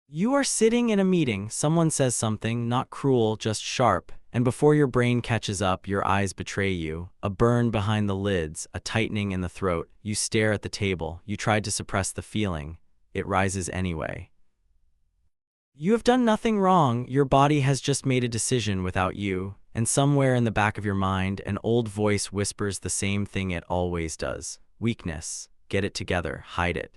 You are sitting in a meeting, someone says something, not cruel, just sharp, and before your brain catches up, your eyes betray you. A burn behind the lids, a tightening in the throat. You stare at the table. You tried to suppress the feeling. It rises anyway. You have done nothing wrong. Your body has just made a decision without you, and somewhere in the back of your mind, an old voice whispers the same thing it always does. Weakness. Get it together. Hide it.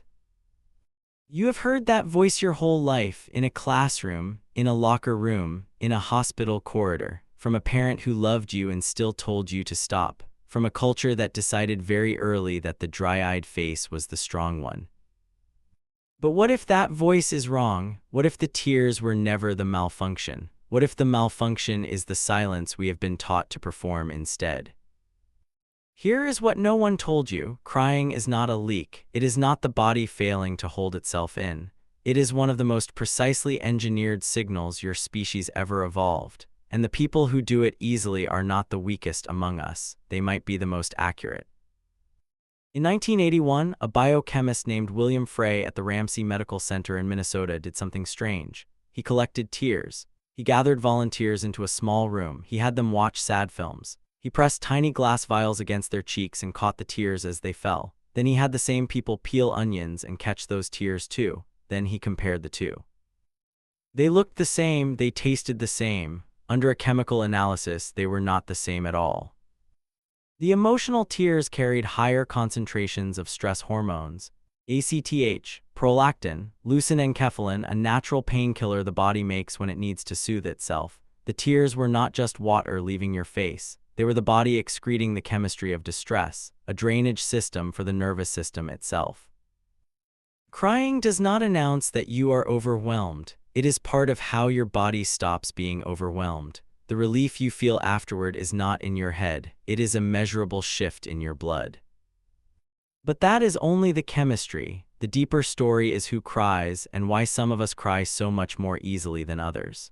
You have heard that voice your whole life, in a classroom, in a locker room, in a hospital corridor, from a parent who loved you and still told you to stop, from a culture that decided very early that the dry-eyed face was the strong one. But what if that voice is wrong? What if the tears were never the malfunction? What if the malfunction is the silence we have been taught to perform instead? Here is what no one told you. Crying is not a leak. It is not the body failing to hold itself in. It is one of the most precisely engineered signals your species ever evolved. And the people who do it easily are not the weakest among us. They might be the most accurate. In 1981, a biochemist named William Frey at the Ramsey Medical Center in Minnesota did something strange. He collected tears. He gathered volunteers into a small room. He had them watch sad films. He pressed tiny glass vials against their cheeks and caught the tears as they fell. Then he had the same people peel onions and catch those tears too. Then he compared the two. They looked the same, they tasted the same. Under a chemical analysis, they were not the same at all. The emotional tears carried higher concentrations of stress hormones, ACTH, prolactin, leucinenkephalin, a natural painkiller the body makes when it needs to soothe itself. The tears were not just water leaving your face. They were the body excreting the chemistry of distress, a drainage system for the nervous system itself. Crying does not announce that you are overwhelmed. It is part of how your body stops being overwhelmed. The relief you feel afterward is not in your head. It is a measurable shift in your blood. But that is only the chemistry. The deeper story is who cries and why some of us cry so much more easily than others.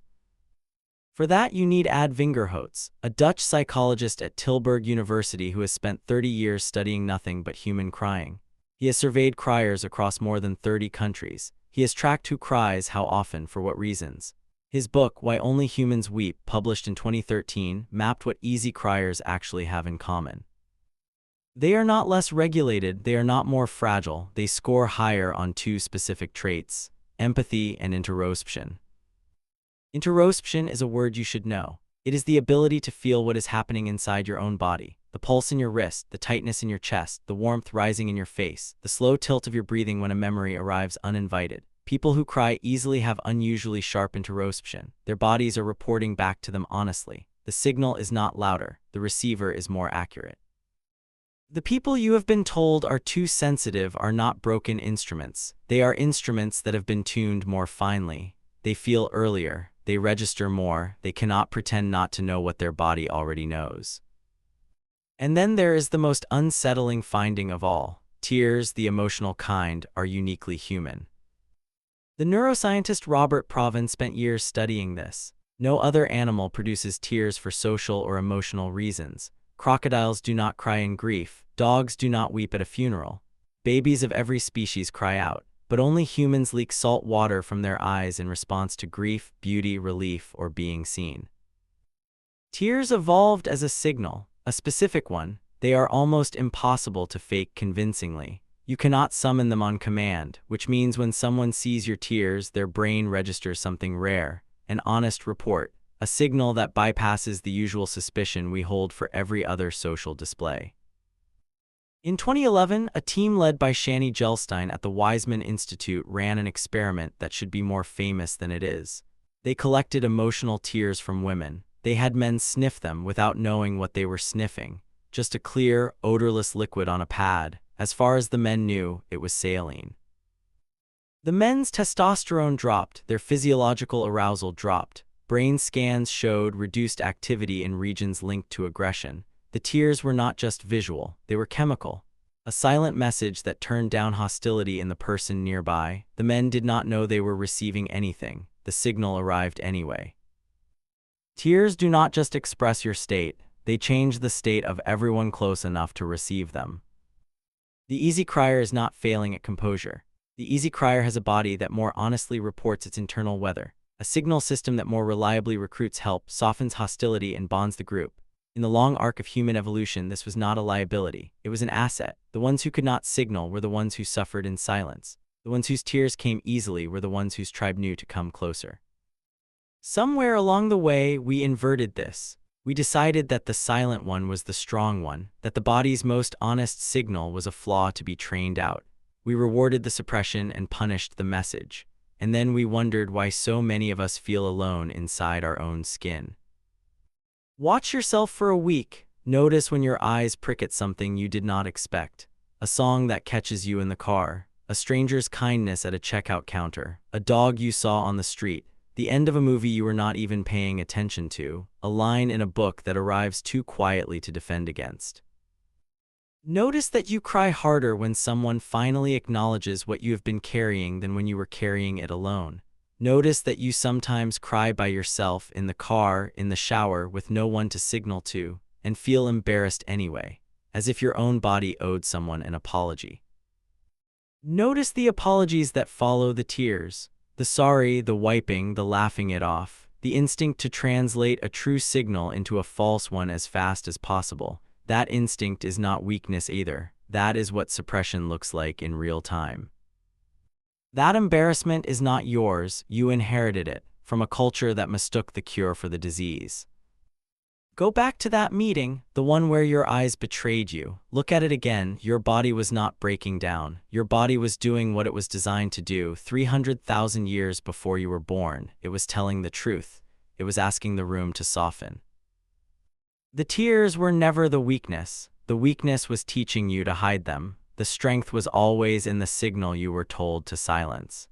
For that, you need Vingerhoets, a Dutch psychologist at Tilburg University who has spent 30 years studying nothing but human crying. He has surveyed criers across more than 30 countries. He has tracked who cries, how often, for what reasons. His book, Why Only Humans Weep, published in 2013, mapped what easy criers actually have in common. They are not less regulated, they are not more fragile, they score higher on two specific traits: empathy and interoception. Interoception is a word you should know. It is the ability to feel what is happening inside your own body. The pulse in your wrist, the tightness in your chest, the warmth rising in your face, the slow tilt of your breathing when a memory arrives uninvited. People who cry easily have unusually sharp interoception. Their bodies are reporting back to them honestly. The signal is not louder. The receiver is more accurate. The people you have been told are too sensitive are not broken instruments. They are instruments that have been tuned more finely. They feel earlier. They register more. They cannot pretend not to know what their body already knows. And then there is the most unsettling finding of all. Tears, the emotional kind, are uniquely human. The neuroscientist Robert Provine spent years studying this. No other animal produces tears for social or emotional reasons. Crocodiles do not cry in grief. Dogs do not weep at a funeral. Babies of every species cry out. But only humans leak salt water from their eyes in response to grief, beauty, relief, or being seen. Tears evolved as a signal, a specific one. They are almost impossible to fake convincingly. You cannot summon them on command, which means when someone sees your tears, their brain registers something rare, an honest report, a signal that bypasses the usual suspicion we hold for every other social display. In 2011, a team led by Shani Gelstein at the Weizmann Institute ran an experiment that should be more famous than it is. They collected emotional tears from women. They had men sniff them without knowing what they were sniffing. Just a clear, odorless liquid on a pad. As far as the men knew, it was saline. The men's testosterone dropped, their physiological arousal dropped. Brain scans showed reduced activity in regions linked to aggression. The tears were not just visual, they were chemical. A silent message that turned down hostility in the person nearby. The men did not know they were receiving anything. The signal arrived anyway. Tears do not just express your state, they change the state of everyone close enough to receive them. The easy crier is not failing at composure. The easy crier has a body that more honestly reports its internal weather, a signal system that more reliably recruits help, softens hostility, and bonds the group. In the long arc of human evolution, this was not a liability. It was an asset. The ones who could not signal were the ones who suffered in silence. The ones whose tears came easily were the ones whose tribe knew to come closer. Somewhere along the way, we inverted this. We decided that the silent one was the strong one, that the body's most honest signal was a flaw to be trained out. We rewarded the suppression and punished the message. And then we wondered why so many of us feel alone inside our own skin. Watch yourself for a week. Notice when your eyes prick at something you did not expect. A song that catches you in the car, a stranger's kindness at a checkout counter, a dog you saw on the street, the end of a movie you were not even paying attention to, a line in a book that arrives too quietly to defend against. Notice that you cry harder when someone finally acknowledges what you have been carrying than when you were carrying it alone. Notice that you sometimes cry by yourself, in the car, in the shower, with no one to signal to, and feel embarrassed anyway, as if your own body owed someone an apology. Notice the apologies that follow the tears. The sorry, the wiping, the laughing it off, the instinct to translate a true signal into a false one as fast as possible. That instinct is not weakness either. That is what suppression looks like in real time. That embarrassment is not yours. You inherited it from a culture that mistook the cure for the disease. Go back to that meeting, the one where your eyes betrayed you. Look at it again. Your body was not breaking down. Your body was doing what it was designed to do 300,000 years before you were born. It was telling the truth. It was asking the room to soften. The tears were never the weakness. The weakness was teaching you to hide them. The strength was always in the signal you were told to silence.